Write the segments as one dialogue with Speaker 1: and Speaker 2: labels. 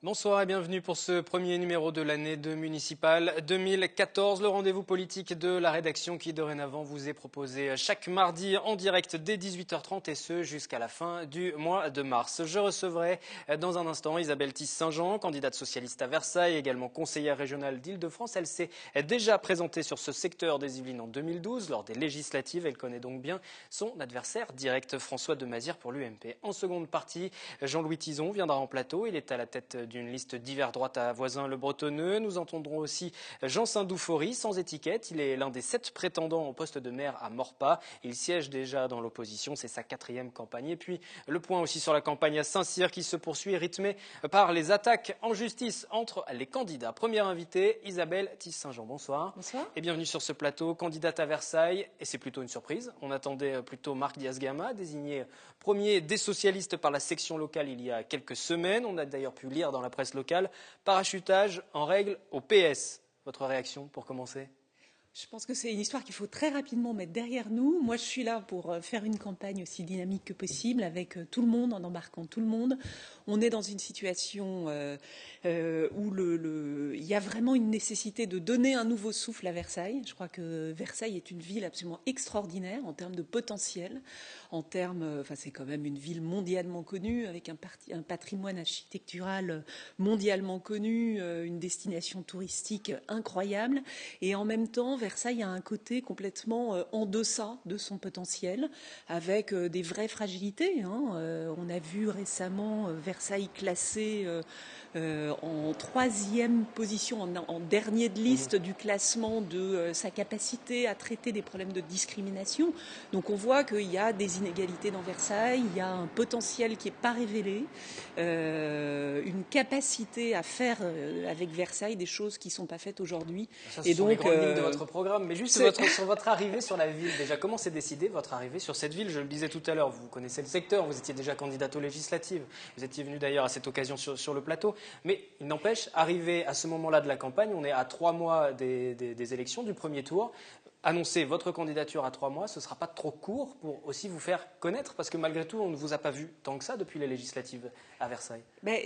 Speaker 1: Bonsoir et bienvenue pour ce premier numéro de l'année de Municipal 2014, le rendez-vous politique de la rédaction qui dorénavant vous est proposé chaque mardi en direct dès 18h30 et ce jusqu'à la fin du mois de mars. Je recevrai dans un instant Isabelle Tisse-Saint-Jean, candidate socialiste à Versailles, également conseillère régionale d'Île-de-France. Elle s'est déjà présentée sur ce secteur des Yvelines en 2012 lors des législatives. Elle connaît donc bien son adversaire direct, François Demazière pour l'UMP. En seconde partie, Jean-Louis Tizon viendra en plateau. Il est à la tête d'une liste d'hiver droite à Voisin-le-Bretonneux. Nous entendrons aussi Jean Saint-Doufaury, sans étiquette. Il est l'un des 7 prétendants au poste de maire à Maurepas. Il siège déjà dans l'opposition, c'est sa 4e campagne. Et puis le point aussi sur la campagne à Saint-Cyr qui se poursuit, rythmée par les attaques en justice entre les candidats. Première invitée, Isabelle Tisse-Saint-Jean. Bonsoir.
Speaker 2: Bonsoir.
Speaker 1: Et bienvenue sur ce plateau, candidate à Versailles. Et c'est plutôt une surprise. On attendait plutôt Marc Diaz-Gama, désigné premier des socialistes par la section locale il y a quelques semaines. On a d'ailleurs pu lire dans la presse locale, parachutage en règle au PS. Votre réaction pour commencer ?
Speaker 2: Je pense que c'est une histoire qu'il faut très rapidement mettre derrière nous. Moi, je suis là pour faire une campagne aussi dynamique que possible, avec tout le monde, en embarquant tout le monde. On est dans une situation où il y a vraiment une nécessité de donner un nouveau souffle à Versailles. Je crois que Versailles est une ville absolument extraordinaire en termes de potentiel, en termes, c'est quand même une ville mondialement connue, avec un patrimoine architectural mondialement connu, une destination touristique incroyable, et en même temps, Versailles a un côté complètement en deçà de son potentiel, avec des vraies fragilités. On a vu récemment Versailles classé en 3e position, en dernier de liste du classement de sa capacité à traiter des problèmes de discrimination. Donc on voit qu'il y a des inégalités dans Versailles, il y a un potentiel qui n'est pas révélé, une capacité à faire avec Versailles des choses qui ne sont pas faites aujourd'hui.
Speaker 1: Ça, ce sont les grandes lignes de votre programme. Mais juste sur votre arrivée sur la ville, déjà, comment s'est décidé votre arrivée sur cette ville ? Je le disais tout à l'heure, vous connaissez le secteur, vous étiez déjà candidate aux législatives, vous étiez venu d'ailleurs à cette occasion sur le plateau. Mais il n'empêche, arrivé à ce moment-là de la campagne, on est à 3 mois des élections, du premier tour. Annoncer votre candidature à 3 mois, ce ne sera pas trop court pour aussi vous faire connaître, parce que malgré tout, on ne vous a pas vu tant que ça depuis les législatives à Versailles.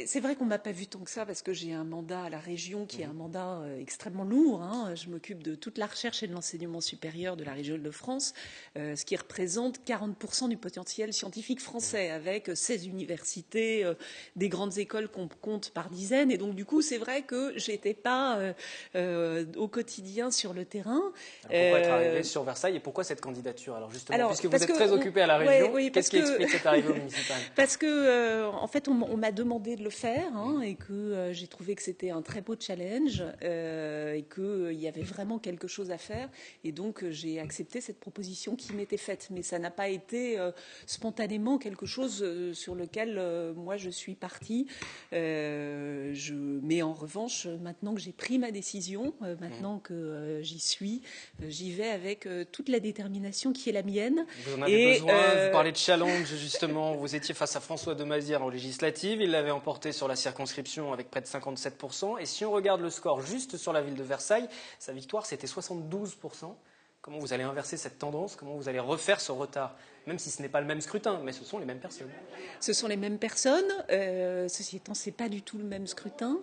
Speaker 2: C'est vrai qu'on ne m'a pas vu tant que ça, parce que j'ai un mandat à la région qui est un mandat extrêmement lourd. Je m'occupe de toute la recherche et de l'enseignement supérieur de la région de France, ce qui représente 40% du potentiel scientifique français, avec 16 universités, des grandes écoles qu'on compte par dizaines. Et donc, du coup, c'est vrai que je n'étais pas au quotidien sur le terrain.
Speaker 1: Pourquoi être arrivé sur Versailles et pourquoi cette candidature ? Alors justement, puisque vous êtes très occupé à la région, qu'est-ce qui explique cette arrivée au municipal ?
Speaker 2: Parce que, en fait, on m'a demandé de le faire et que j'ai trouvé que c'était un très beau challenge et qu'il y avait vraiment quelque chose à faire. Et donc, j'ai accepté cette proposition qui m'était faite. Mais ça n'a pas été spontanément quelque chose sur lequel moi je suis partie. Mais en revanche, maintenant que j'ai pris ma décision, maintenant que j'y suis, j'y vais avec toute la détermination qui est la mienne.
Speaker 1: Vous en avez besoin, vous parlez de challenge justement, vous étiez face à François Demazière en législative, il l'avait emporté sur la circonscription avec près de 57%, et si on regarde le score juste sur la ville de Versailles, sa victoire c'était 72%. Comment vous allez inverser cette tendance ? Comment vous allez refaire ce retard ? Même si ce n'est pas le même scrutin, mais ce sont les mêmes personnes.
Speaker 2: Ce sont les mêmes personnes. Ceci étant, c'est pas du tout le même scrutin.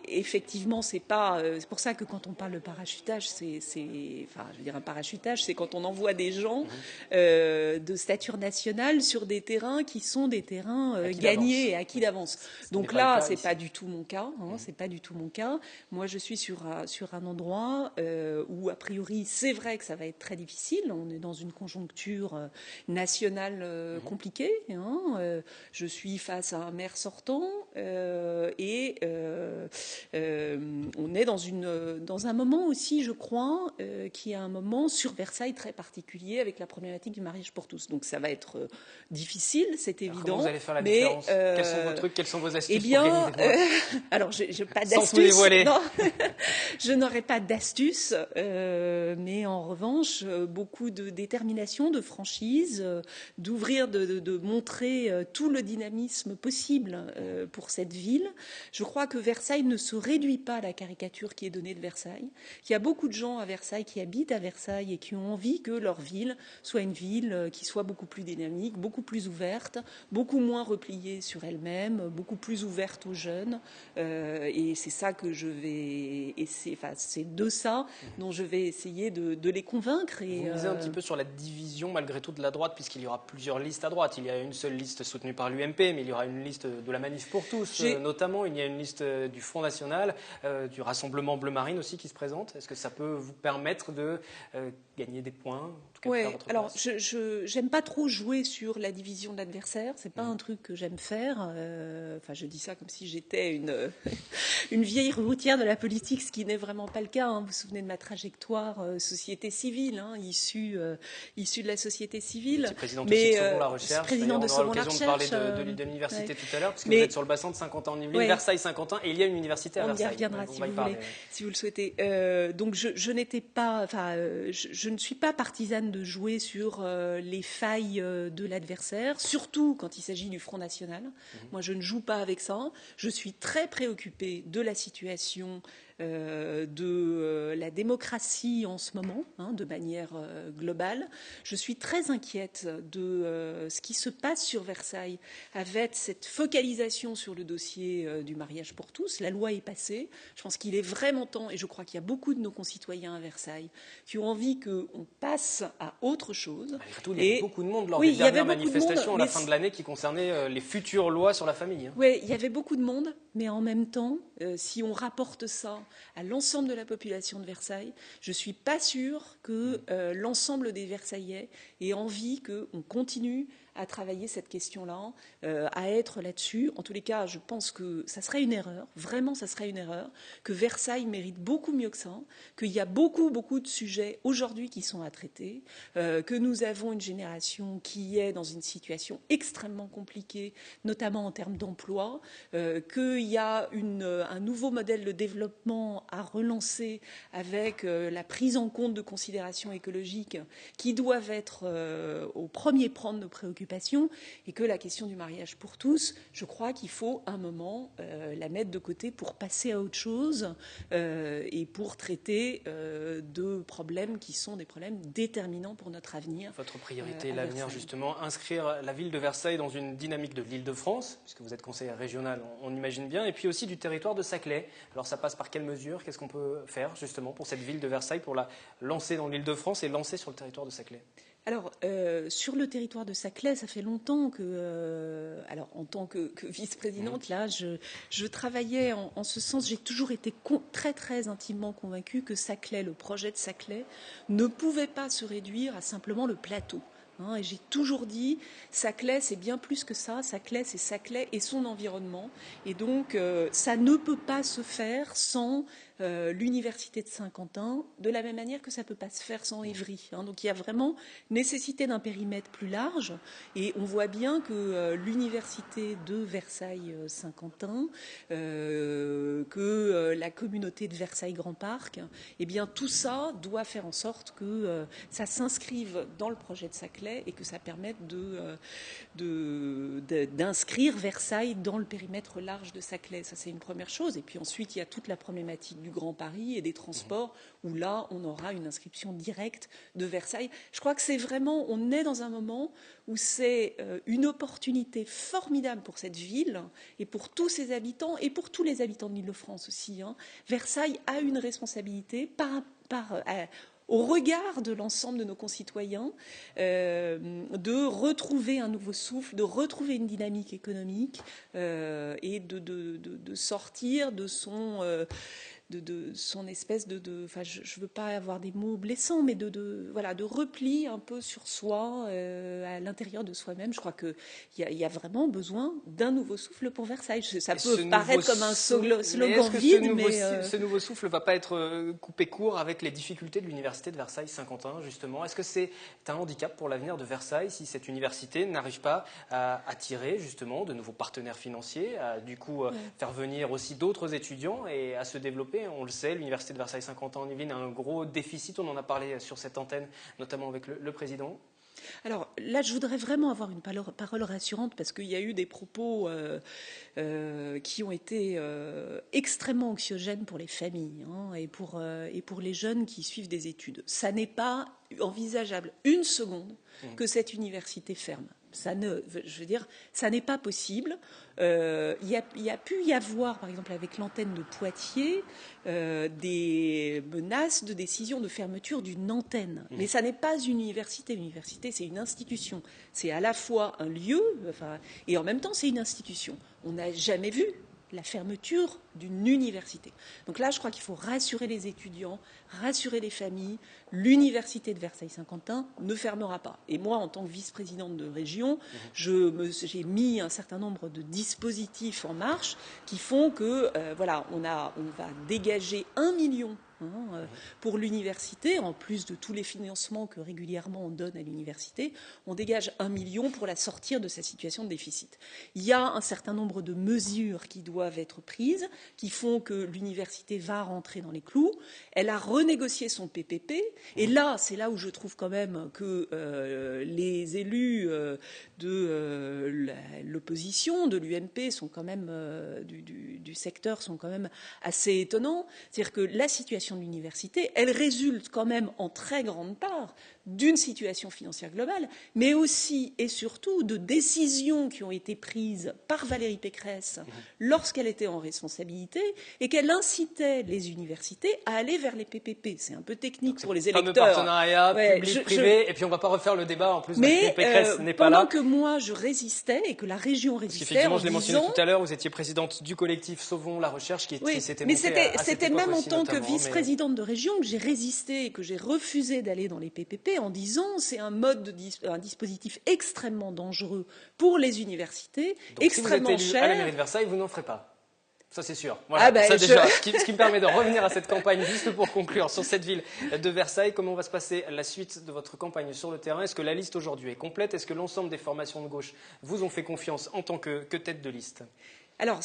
Speaker 2: Effectivement, c'est pas. C'est pour ça que quand on parle de parachutage, un parachutage, c'est quand on envoie des gens de stature nationale sur des terrains qui sont des terrains gagnés et acquis d'avance. Donc là, c'est pas du tout mon cas. C'est pas du tout mon cas. Moi, je suis sur un endroit où a priori, c'est vrai que ça va être très difficile. On est dans une conjoncture nationale compliquée. Je suis face à un maire sortant et on est dans un moment aussi, je crois, qui est un moment sur Versailles très particulier avec la problématique du mariage pour tous. Donc ça va être difficile, c'est évident.
Speaker 1: Comment vous allez faire la différence ? Quels sont vos trucs, quelles sont vos astuces ?
Speaker 2: Eh bien, alors je n'ai pas d'astuces.
Speaker 1: Sans tout dévoiler.
Speaker 2: Non, je n'aurai pas d'astuces, mais en revanche, beaucoup beaucoup de détermination, de franchise, d'ouvrir, de montrer tout le dynamisme possible pour cette ville. Je crois que Versailles ne se réduit pas à la caricature qui est donnée de Versailles, qu'il y a beaucoup de gens à Versailles qui habitent à Versailles et qui ont envie que leur ville soit une ville qui soit beaucoup plus dynamique, beaucoup plus ouverte, beaucoup moins repliée sur elle-même, beaucoup plus ouverte aux jeunes. Et c'est ça que je vais essayer, enfin, c'est de ça dont je vais essayer de les convaincre. Et,
Speaker 1: vous misez un petit peu sur la division malgré tout de la droite, puisqu'il y aura plusieurs listes à droite. Il y a une seule liste soutenue par l'UMP, mais il y aura une liste de la Manif pour tous, notamment. Il y a une liste du Front National, du Rassemblement Bleu Marine aussi qui se présente. Est-ce que ça peut vous permettre de gagner des points?
Speaker 2: Oui, alors je n'aime pas trop jouer sur la division de l'adversaire, c'est pas un truc que j'aime faire. Enfin, je dis ça comme si j'étais une vieille routière de la politique, ce qui n'est vraiment pas le cas. Hein. Vous vous souvenez de ma trajectoire société civile, hein, issue de la société civile.
Speaker 1: Présidente aussi de Sauvons la Recherche.
Speaker 2: Président de Sauvons
Speaker 1: la Recherche. On aura l'occasion de parler de l'université tout à l'heure, parce que vous êtes sur le bassin de Saint-Quentin-en-Yvelines, Versailles-Saint-Quentin, et il y a une université à Versailles.
Speaker 2: On y reviendra si vous le souhaitez. Donc je n'étais pas, enfin, je ne suis pas partisane de jouer sur les failles de l'adversaire, surtout quand il s'agit du Front National. Moi, je ne joue pas avec ça. Je suis très préoccupée de la situation de la démocratie en ce moment, hein, de manière globale. Je suis très inquiète de ce qui se passe sur Versailles avec cette focalisation sur le dossier du mariage pour tous. La loi est passée. Je pense qu'il est vraiment temps, et je crois qu'il y a beaucoup de nos concitoyens à Versailles qui ont envie qu'on passe à autre chose.
Speaker 1: Malgré tout, il y avait beaucoup de monde lors des dernières manifestations à la fin de l'année qui concernaient les futures lois sur la famille. Hein.
Speaker 2: Oui, il y avait beaucoup de monde, mais en même temps, si on rapporte ça à l'ensemble de la population de Versailles, je ne suis pas sûre que l'ensemble des Versaillais aient envie qu'on continue à travailler cette question-là, à être là-dessus. En tous les cas, je pense que ça serait une erreur, vraiment ça serait une erreur, que Versailles mérite beaucoup mieux que ça, qu'il y a beaucoup de sujets aujourd'hui qui sont à traiter, que nous avons une génération qui est dans une situation extrêmement compliquée, notamment en termes d'emploi, qu'il y a un nouveau modèle de développement à relancer avec la prise en compte de considérations écologiques qui doivent être au premier plan de nos préoccupations, et que la question du mariage pour tous, je crois qu'il faut un moment la mettre de côté pour passer à autre chose et pour traiter de problèmes qui sont des problèmes déterminants pour notre avenir.
Speaker 1: Votre priorité, l'avenir justement, inscrire la ville de Versailles dans une dynamique de l'Île-de-France, puisque vous êtes conseillère régionale, on imagine bien, et puis aussi du territoire de Saclay. Alors ça passe par quelles mesures? Qu'est-ce qu'on peut faire justement pour cette ville de Versailles, pour la lancer dans l'Île-de-France et lancer sur le territoire de Saclay?
Speaker 2: Alors, sur le territoire de Saclay, ça fait longtemps que, alors en tant que vice-présidente, là, je travaillais en ce sens. J'ai toujours été très intimement convaincue que Saclay, le projet de Saclay, ne pouvait pas se réduire à simplement le plateau. Hein, et j'ai toujours dit, Saclay, c'est bien plus que ça. Saclay, c'est Saclay et son environnement. Et donc, ça ne peut pas se faire sans l'université de Saint-Quentin, de la même manière que ça ne peut pas se faire sans Évry. Hein. Donc il y a vraiment nécessité d'un périmètre plus large, et on voit bien que l'université de Versailles-Saint-Quentin, que la communauté de Versailles-Grand Parc, eh bien tout ça doit faire en sorte que ça s'inscrive dans le projet de Saclay et que ça permette d'inscrire Versailles dans le périmètre large de Saclay. Ça, c'est une première chose. Et puis ensuite, il y a toute la problématique du Grand Paris et des transports, où là, on aura une inscription directe de Versailles. Je crois que c'est vraiment, on est dans un moment où c'est une opportunité formidable pour cette ville et pour tous ses habitants et pour tous les habitants de l'Île-de-France aussi. Hein. Versailles a une responsabilité au regard de l'ensemble de nos concitoyens, de retrouver un nouveau souffle, de retrouver une dynamique économique et de sortir de son espèce enfin, je ne veux pas avoir des mots blessants, mais de repli un peu sur soi, à l'intérieur de soi-même. Je crois qu'il y a vraiment besoin d'un nouveau souffle pour Versailles. Ça peut paraître comme un slogan vide, mais
Speaker 1: ce nouveau souffle ne va pas être coupé court avec les difficultés de l'université de Versailles-Saint-Quentin, justement? Est-ce que c'est un handicap pour l'avenir de Versailles si cette université n'arrive pas à attirer justement de nouveaux partenaires financiers, à du coup faire venir aussi d'autres étudiants et à se développer, budget. On le sait, l'Université de Versailles-Saint-Quentin en Yvelines a un gros déficit. On en a parlé sur cette antenne, notamment avec le président.
Speaker 2: Alors là, je voudrais vraiment avoir une parole rassurante parce qu'il y a eu des propos qui ont été extrêmement anxiogènes pour les familles et pour les jeunes qui suivent des études. Ça n'est pas envisageable une seconde que cette université ferme. Ça n'est pas possible. Il y a pu y avoir, par exemple, avec l'antenne de Poitiers, des menaces de décision de fermeture d'une antenne. Mais ça n'est pas une université. L'université, c'est une institution. C'est à la fois un lieu, et en même temps, c'est une institution. On n'a jamais vu la fermeture d'une université. Donc là, je crois qu'il faut rassurer les étudiants, rassurer les familles. L'université de Versailles-Saint-Quentin ne fermera pas. Et moi, en tant que vice-présidente de région, j'ai mis un certain nombre de dispositifs en marche qui font que, on va dégager 1 million pour l'université, en plus de tous les financements que régulièrement on donne à l'université, on dégage 1 million pour la sortir de sa situation de déficit. Il y a un certain nombre de mesures qui doivent être prises, qui font que l'université va rentrer dans les clous. Elle a renégocié son PPP, et là, c'est là où je trouve quand même que les élus de l'opposition, de l'UMP, sont quand même du secteur, sont quand même assez étonnants. C'est-à-dire que la situation de l'université, elle résulte quand même en très grande part d'une situation financière globale, mais aussi et surtout de décisions qui ont été prises par Valérie Pécresse lorsqu'elle était en responsabilité et qu'elle incitait les universités à aller vers les PPP. C'est un peu technique pour les électeurs.
Speaker 1: Fameux partenariat public-privé, et puis on ne va pas refaire le débat, en plus Valérie Pécresse n'est pas là.
Speaker 2: Pendant que moi je résistais et que la région résistait,
Speaker 1: effectivement, je l'ai mentionné tout à l'heure, vous étiez présidente du collectif Sauvons la Recherche qui s'était monté à
Speaker 2: c'était même en tant que
Speaker 1: vice-présidente
Speaker 2: de région que j'ai résisté et que j'ai refusé d'aller dans les PPP en disant c'est un dispositif extrêmement dangereux pour les universités,
Speaker 1: donc,
Speaker 2: extrêmement
Speaker 1: si vous êtes élu
Speaker 2: cher.
Speaker 1: à la mairie de Versailles, vous n'en ferez pas. Ça, c'est sûr. Voilà, ce qui me permet de revenir à cette campagne, juste pour conclure, sur cette ville de Versailles. Comment va se passer la suite de votre campagne sur le terrain? Est-ce que la liste aujourd'hui est complète? Est-ce que l'ensemble des formations de gauche vous ont fait confiance en tant que tête de liste?
Speaker 2: Alors,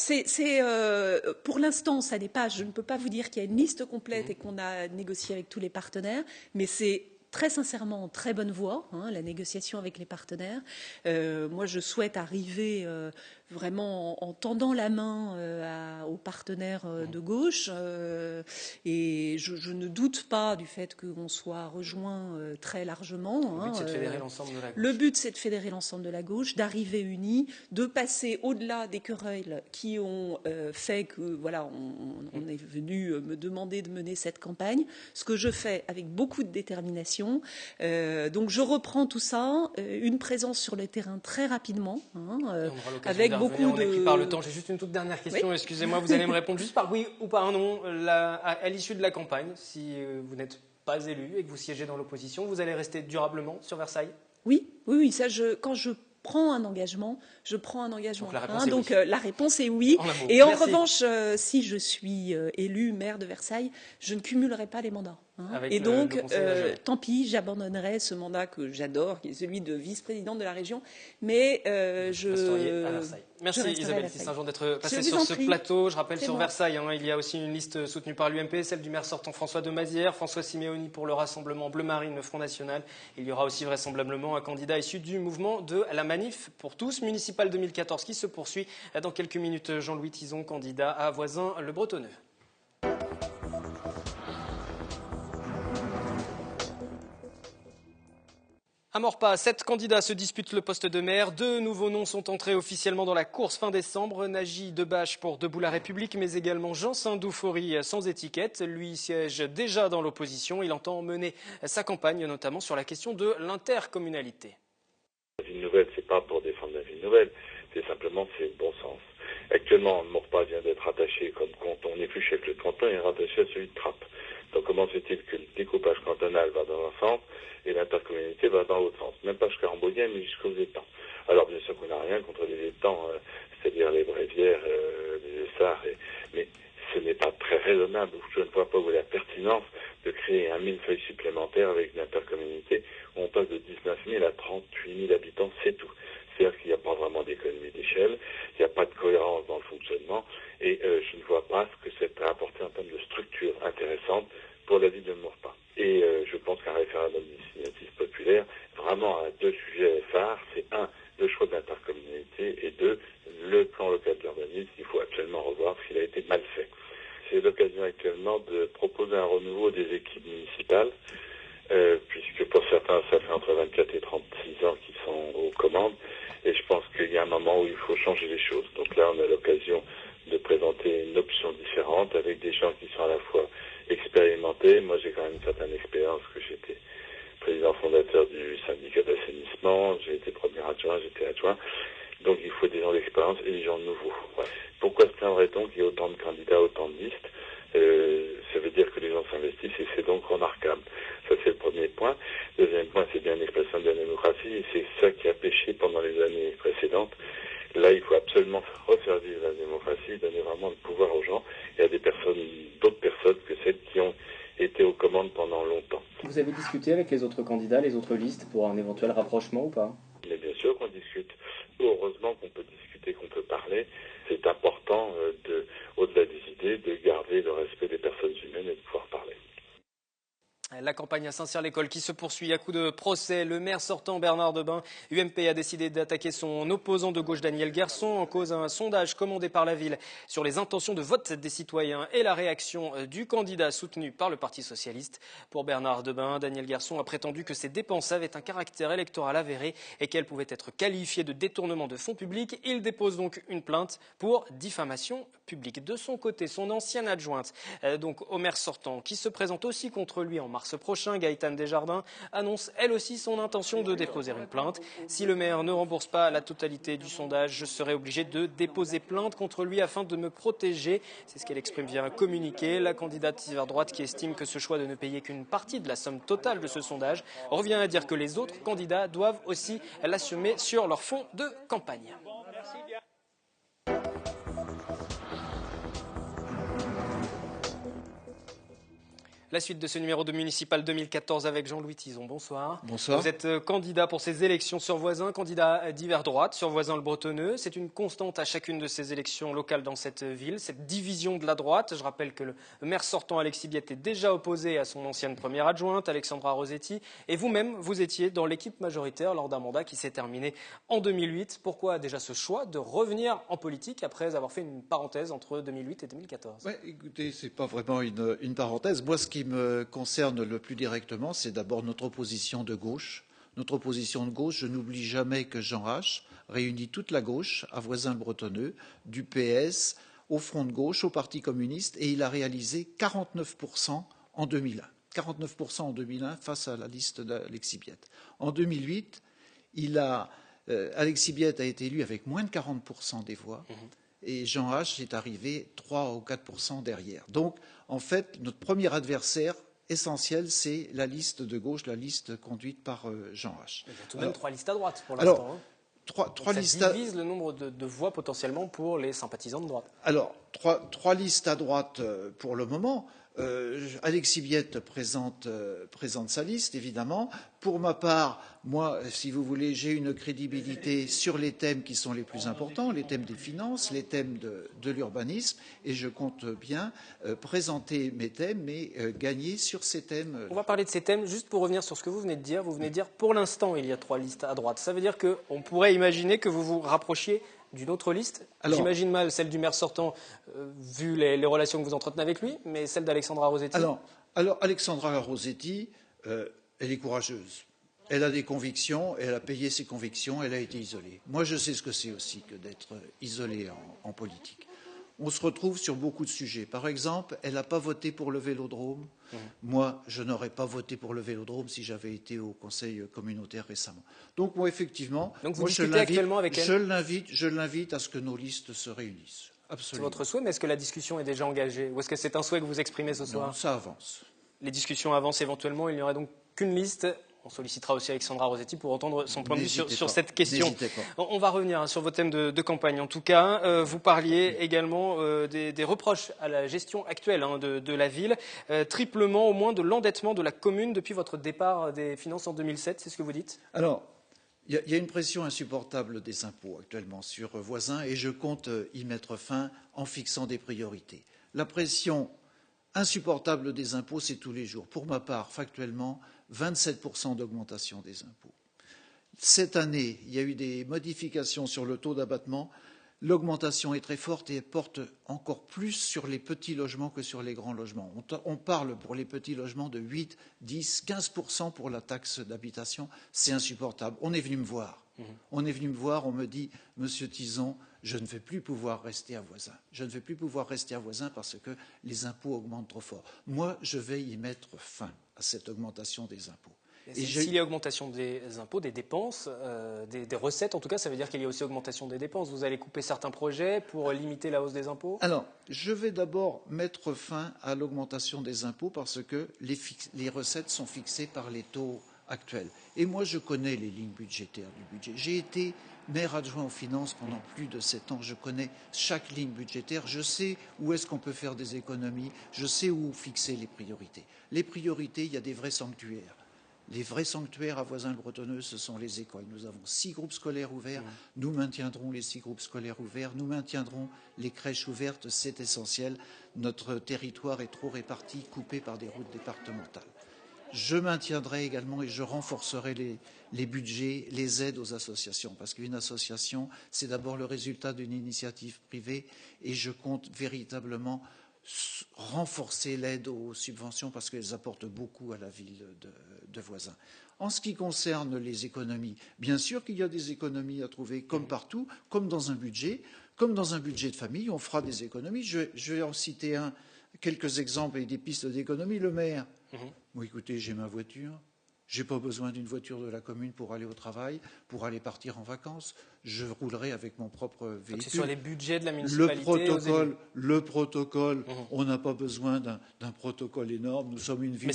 Speaker 2: pour l'instant, ça n'est pas. Je ne peux pas vous dire qu'il y a une liste complète et qu'on a négocié avec tous les partenaires, mais c'est très sincèrement en très bonne voie, la négociation avec les partenaires. Moi, je souhaite arriver vraiment en tendant la main aux partenaires de gauche. Et je ne doute pas du fait qu'on soit rejoint très largement.
Speaker 1: Le but, c'est de fédérer l'ensemble de la gauche.
Speaker 2: Le but, c'est de fédérer l'ensemble de la gauche, d'arriver unis, de passer au-delà des querelles qui ont fait que, on est venu me demander de mener cette campagne, ce que je fais avec beaucoup de détermination. Donc, je reprends tout ça, une présence sur le terrain très rapidement, avec beaucoup de...
Speaker 1: On est pris par le temps. J'ai juste une toute dernière question. Oui. Excusez-moi, vous allez me répondre juste par oui ou par un non. À l'issue de la campagne, si vous n'êtes pas élu et que vous siégez dans l'opposition, vous allez rester durablement sur Versailles?
Speaker 2: Oui. Quand je prends un engagement, je prends un engagement.
Speaker 1: Donc
Speaker 2: la réponse est oui. Et en revanche, si je suis élu maire de Versailles, je ne cumulerai pas les mandats. Et donc, tant pis, j'abandonnerai ce mandat que j'adore, qui est celui de vice-présidente de la région. Mais
Speaker 1: je... à Versailles. Merci Isabelle Saint-Jean d'être passée sur ce plateau. Je rappelle sur Versailles, il y a aussi une liste soutenue par l'UMP, celle du maire sortant François de Mazières, François Siméoni pour le Rassemblement Bleu Marine, le Front National. Il y aura aussi vraisemblablement un candidat issu du mouvement de la Manif pour tous, municipal 2014, qui se poursuit dans quelques minutes. Jean-Louis Tison, candidat à Voisin-le-Bretonneux. À Maurepas, 7 candidats se disputent le poste de maire. 2 nouveaux noms sont entrés officiellement dans la course fin décembre. Naji Debache pour Debout la République, mais également Jean Saint-Doufory sans étiquette. Lui siège déjà dans l'opposition. Il entend mener sa campagne, notamment sur la question de l'intercommunalité.
Speaker 3: La ville nouvelle, c'est pas pour défendre la ville nouvelle, c'est simplement c'est le bon sens. Actuellement, Maurepas vient d'être rattaché comme canton, on n'est plus chef de canton, il est rattaché à celui de Trappes. Donc comment se fait-il que le découpage cantonal va dans un sens et l'intercommunalité va dans l'autre sens? Même pas jusqu'à Rambouillet, mais jusqu'aux étangs. Alors bien sûr qu'on n'a rien contre les étangs, c'est-à-dire les Brévières, les Essarts, mais ce n'est pas très raisonnable. Je ne vois pas où est la pertinence de créer un millefeuille supplémentaire avec une intercommunité où on passe de 19 000 à 38 000 habitants, c'est tout. C'est-à-dire qu'il n'y a pas vraiment d'économie d'échelle, il n'y a pas de cohérence dans le fonctionnement, et je ne vois pas ce que ça peut apporter en termes de structure à un renouveau des équipes municipales, puisque pour certains, ça fait entre 24 et 36 ans qu'ils sont aux commandes, et je pense qu'il y a un moment où il faut changer les choses. Donc là, on a l'occasion de présenter une option différente avec des gens qui sont à la fois expérimentés. Moi, j'ai quand même une certaine expérience, que j'étais président fondateur du syndicat d'assainissement, j'ai été premier adjoint, j'étais adjoint. Donc il faut des gens d'expérience et des gens nouveaux. Voilà. Pourquoi se plaindrait-on qu'il y ait autant de candidats, autant de listes? Ça veut dire que les gens s'investissent et c'est donc remarquable. Ça, c'est le premier point. Deuxième point, c'est bien l'expression de la démocratie et c'est ça qui a péché pendant les années précédentes. Là, il faut absolument refaire vivre la démocratie, donner vraiment le pouvoir aux gens et à des personnes, d'autres personnes que celles qui ont été aux commandes pendant longtemps.
Speaker 1: Vous avez discuté avec les autres candidats, les autres listes, pour un éventuel rapprochement ou pas?
Speaker 3: Mais bien sûr qu'on discute. Heureusement qu'on peut discuter, qu'on peut parler. C'est important, au-delà des idées, de garder le respect des personnes humaines et de pouvoir parler.
Speaker 1: La campagne à Saint-Cyr-l'École qui se poursuit à coups de procès. Le maire sortant Bernard Debain, UMP, a décidé d'attaquer son opposant de gauche Daniel Guerson en cause un sondage commandé par la ville sur les intentions de vote des citoyens et la réaction du candidat soutenu par le Parti socialiste. Pour Bernard Debain, Daniel Guerson a prétendu que ces dépenses avaient un caractère électoral avéré et qu'elles pouvaient être qualifiées de détournement de fonds publics. Il dépose donc une plainte pour diffamation publique. De son côté, son ancienne adjointe, donc au maire sortant, qui se présente aussi contre lui en mars prochain, Gaëtane Desjardins, annonce elle aussi son intention de déposer une plainte. Si le maire ne rembourse pas la totalité du sondage, je serai obligé de déposer plainte contre lui afin de me protéger. C'est ce qu'elle exprime via un communiqué. La candidate d'hiver droite, qui estime que ce choix de ne payer qu'une partie de la somme totale de ce sondage, revient à dire que les autres candidats doivent aussi l'assumer sur leur fonds de campagne. La suite de ce numéro de Municipal 2014 avec Jean-Louis Tison. Bonsoir.
Speaker 4: Bonsoir.
Speaker 1: Vous êtes candidat pour ces élections sur Voisin, candidat d'hiver droite sur Voisin le Bretonneux. C'est une constante à chacune de ces élections locales dans cette ville, cette division de la droite. Je rappelle que le maire sortant Alexis Biette est déjà opposé à son ancienne première adjointe, Alexandra Rossetti. Et vous-même, vous étiez dans l'équipe majoritaire lors d'un mandat qui s'est terminé en 2008. Pourquoi déjà ce choix de revenir en politique après avoir fait une parenthèse entre 2008 et 2014 ?
Speaker 4: Ouais, écoutez, c'est pas vraiment une parenthèse. Moi, ce qui me concerne le plus directement, c'est d'abord notre opposition de gauche. Notre opposition de gauche, je n'oublie jamais que Jean Rache réunit toute la gauche à Voisin-le-Bretonneux, du PS au Front de gauche, au Parti communiste, et il a réalisé 49% en 2001. 49% en 2001 face à la liste d'Alexis Biette. En 2008, Alexis Biette a été élu avec moins de 40% des voix. Et Jean Rache est arrivé 3 ou 4% derrière. Donc, en fait, notre premier adversaire essentiel, c'est la liste de gauche, la liste conduite par Jean Rache.
Speaker 1: Il y a tout de même 3 listes à droite pour l'instant.
Speaker 4: Trois listes
Speaker 1: ça divise le nombre de voix potentiellement pour les sympathisants de droite.
Speaker 4: Alors, trois listes à droite pour le moment. Alexis Biette présente sa liste, évidemment. Pour ma part, moi, si vous voulez, j'ai une crédibilité sur les thèmes qui sont les plus importants, les thèmes des finances, les thèmes de l'urbanisme, et je compte bien présenter mes thèmes, mais gagner sur ces thèmes.
Speaker 1: On va parler de ces thèmes, juste pour revenir sur ce que vous venez de dire. Vous venez de dire, pour l'instant, il y a 3 listes à droite. Ça veut dire qu'on pourrait imaginer que vous vous rapprochiez d'une autre liste. J'imagine mal celle du maire sortant, vu les relations que vous entretenez avec lui, mais celle d'Alexandra Rossetti.
Speaker 4: Alors Alexandra Rossetti, elle est courageuse. Elle a des convictions, elle a payé ses convictions, elle a été isolée. Moi, je sais ce que c'est aussi que d'être isolé en politique. On se retrouve sur beaucoup de sujets. Par exemple, elle n'a pas voté pour le vélodrome. Moi, je n'aurais pas voté pour le vélodrome si j'avais été au conseil communautaire récemment. Donc, moi, effectivement,
Speaker 1: actuellement avec elle.
Speaker 4: Je l'invite à ce que nos listes se réunissent. Absolument.
Speaker 1: C'est votre souhait, mais est-ce que la discussion est déjà engagée? Ou est-ce que c'est un souhait que vous exprimez ce soir?
Speaker 4: Non, ça avance.
Speaker 1: Les discussions avancent éventuellement, il n'y aura donc qu'une liste. On sollicitera aussi Alexandra Rossetti pour entendre son point de vue sur cette question. On va revenir sur vos thèmes de campagne. En tout cas, vous parliez également des reproches à la gestion actuelle de la ville, triplement au moins de l'endettement de la commune depuis votre départ des finances en 2007, c'est ce que vous dites?
Speaker 4: Alors, il y a une pression insupportable des impôts actuellement sur Voisin et je compte y mettre fin en fixant des priorités. La pression insupportable des impôts, c'est tous les jours. Pour ma part, factuellement, 27% d'augmentation des impôts. Cette année, il y a eu des modifications sur le taux d'abattement. L'augmentation est très forte et elle porte encore plus sur les petits logements que sur les grands logements. On parle pour les petits logements de 8, 10, 15% pour la taxe d'habitation. C'est insupportable. On est venu me voir. On est venu me voir, on me dit, Monsieur Tison, je ne vais plus pouvoir rester à Voisin. Je ne vais plus pouvoir rester à Voisin parce que les impôts augmentent trop fort. Moi, je vais y mettre fin à cette augmentation des impôts.
Speaker 1: S'il y a augmentation des impôts, des dépenses, des recettes, en tout cas, ça veut dire qu'il y a aussi augmentation des dépenses. Vous allez couper certains projets pour limiter la hausse des impôts?
Speaker 4: Alors, je vais d'abord mettre fin à l'augmentation des impôts parce que les recettes sont fixées par les taux actuels. Et moi, je connais les lignes budgétaires du budget. J'ai été maire adjoint aux finances pendant plus de 7 ans. Je connais chaque ligne budgétaire. Je sais où est-ce qu'on peut faire des économies. Je sais où fixer les priorités. Les priorités, il y a des vrais sanctuaires. Les vrais sanctuaires à Voisins-le-Bretonneux, ce sont les écoles. Nous avons 6 groupes scolaires ouverts. Nous maintiendrons les 6 groupes scolaires ouverts. Nous maintiendrons les crèches ouvertes. C'est essentiel. Notre territoire est trop réparti, coupé par des routes départementales. Je maintiendrai également et je renforcerai les budgets, les aides aux associations. Parce qu'une association, c'est d'abord le résultat d'une initiative privée. Et je compte véritablement renforcer l'aide aux subventions parce qu'elles apportent beaucoup à la ville de Voisins. En ce qui concerne les économies, bien sûr qu'il y a des économies à trouver, comme partout, comme dans un budget de famille, on fera des économies. Je vais en citer quelques exemples et des pistes d'économie. Le maire, bon, écoutez, j'ai ma voiture. Je n'ai pas besoin d'une voiture de la commune pour aller au travail, pour aller partir en vacances. Je roulerai avec mon propre véhicule.
Speaker 1: Donc c'est sur les budgets de la municipalité.
Speaker 4: Le protocole, on n'a pas besoin d'un protocole énorme. Nous sommes une ville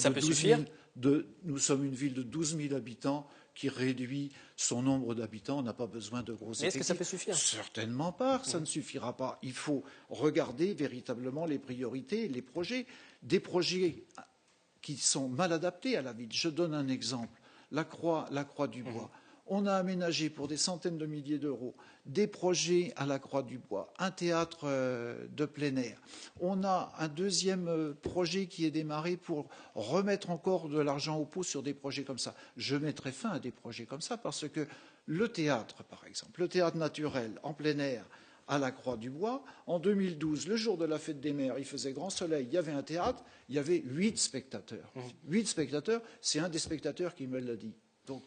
Speaker 4: nous sommes une ville de 12 000 habitants qui réduit son nombre d'habitants. On n'a pas besoin de gros effectifs.
Speaker 1: Est-ce que ça peut suffire?
Speaker 4: Certainement pas, ça ne suffira pas. Il faut regarder véritablement les priorités, les projets. Des projets qui sont mal adaptés à la ville. Je donne un exemple. La Croix du Bois. On a aménagé pour des centaines de milliers d'euros des projets à la Croix du Bois, un théâtre de plein air. On a un deuxième projet qui est démarré pour remettre encore de l'argent au pot sur des projets comme ça. Je mettrai fin à des projets comme ça parce que le théâtre, par exemple, le théâtre naturel en plein air, à la Croix du Bois. En 2012, le jour de la fête des mères, il faisait grand soleil, il y avait un théâtre, il y avait 8 spectateurs. 8 spectateurs, c'est un des spectateurs qui me l'a dit. Donc,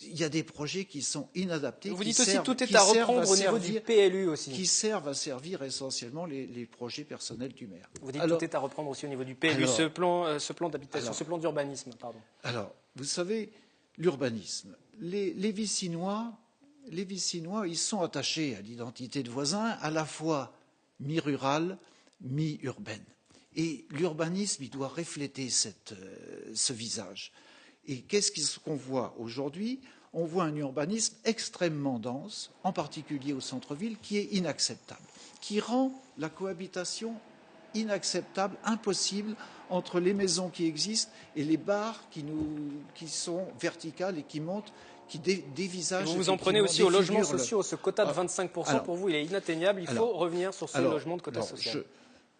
Speaker 4: il y a des projets qui sont inadaptés.
Speaker 1: Vous dites aussi que tout est à reprendre au niveau du PLU aussi.
Speaker 4: Qui servent à servir essentiellement les projets personnels du maire.
Speaker 1: Vous dites que tout est à reprendre aussi au niveau du PLU, ce plan d'habitation, ce plan d'urbanisme, pardon.
Speaker 4: Alors, vous savez, l'urbanisme, les Vicinois, ils sont attachés à l'identité de Voisins, à la fois mi-rurale, mi-urbaine. Et l'urbanisme, il doit refléter ce visage. Et qu'est-ce qu'on voit aujourd'hui? On voit un urbanisme extrêmement dense, en particulier au centre-ville, qui est inacceptable, qui rend la cohabitation inacceptable, impossible entre les maisons qui existent et les barres qui sont verticales et qui montent, qui dévisagent.
Speaker 1: Vous en prenez aussi aux logements sociaux, ce quota de 25%, alors, pour vous, il est inatteignable, il faut revenir sur ce logement de quota social.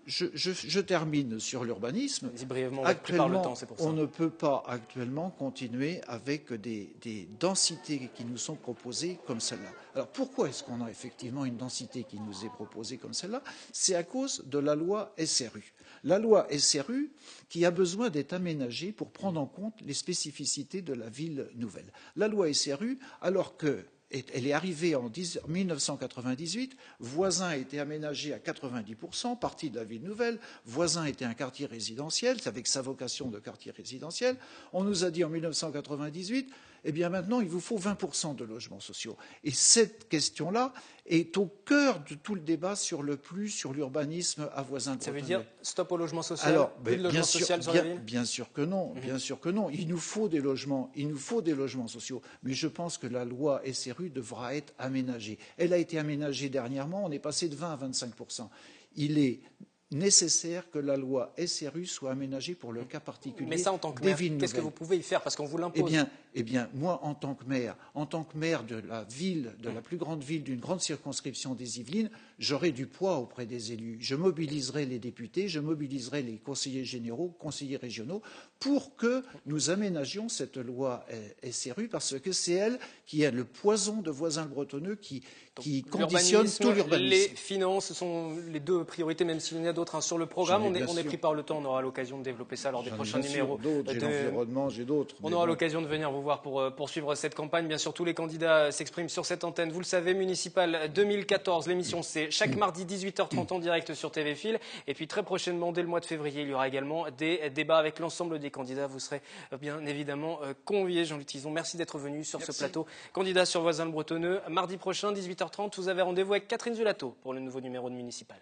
Speaker 4: Je termine sur l'urbanisme.
Speaker 1: Brièvement,
Speaker 4: actuellement, on ne peut pas actuellement continuer avec des densités qui nous sont proposées comme celle-là. Alors pourquoi est-ce qu'on a effectivement une densité qui nous est proposée comme celle-là? C'est à cause de la loi SRU. La loi SRU qui a besoin d'être aménagée pour prendre en compte les spécificités de la ville nouvelle. La loi SRU, alors que elle est arrivée en 1998. Voisin a été aménagé à 90%, partie de la ville nouvelle. Voisin était un quartier résidentiel, avec sa vocation de quartier résidentiel. On nous a dit en 1998, eh bien maintenant, il vous faut 20% de logements sociaux. Et cette question-là est au cœur de tout le débat sur l'urbanisme à Voisins-le-Bretonneux.
Speaker 1: Ça veut dire stop au logement social? Alors,
Speaker 4: bien sûr que non, bien sûr que non. Il nous faut des logements sociaux. Mais je pense que la loi SRU devra être aménagée. Elle a été aménagée dernièrement, on est passé de 20 à 25%. Il est nécessaire que la loi SRU soit aménagée pour le cas particulier.
Speaker 1: Mais ça, en tant que maire, qu'est-ce que vous pouvez y faire? Parce qu'on vous l'impose.
Speaker 4: Eh bien, Eh bien, moi, en tant que maire de la ville, de la plus grande ville d'une grande circonscription des Yvelines, j'aurai du poids auprès des élus. Je mobiliserai les députés, je mobiliserai les conseillers généraux, conseillers régionaux, pour que nous aménagions cette loi SRU, parce que c'est elle qui est le poison de Voisins-le-Bretonneux qui conditionne tout l'urbanisme.
Speaker 1: Les finances sont les deux priorités, même s'il y en a d'autres sur le programme. On est pris par le temps, on aura l'occasion de développer ça lors des prochains numéros.
Speaker 4: J'ai l'environnement, j'ai d'autres.
Speaker 1: On aura l'occasion de venir vous voir pour poursuivre cette campagne. Bien sûr, tous les candidats s'expriment sur cette antenne. Vous le savez, municipale 2014, l'émission c'est chaque mardi 18h30 en direct sur TV Fil. Et puis très prochainement, dès le mois de février, il y aura également des débats avec l'ensemble des candidats. Vous serez bien évidemment conviés. Jean-Luc Tizon, merci d'être venu sur ce plateau. Candidat sur Voisins-le-Bretonneux, mardi prochain 18h30, vous avez rendez-vous avec Catherine Zulato pour le nouveau numéro de Municipal.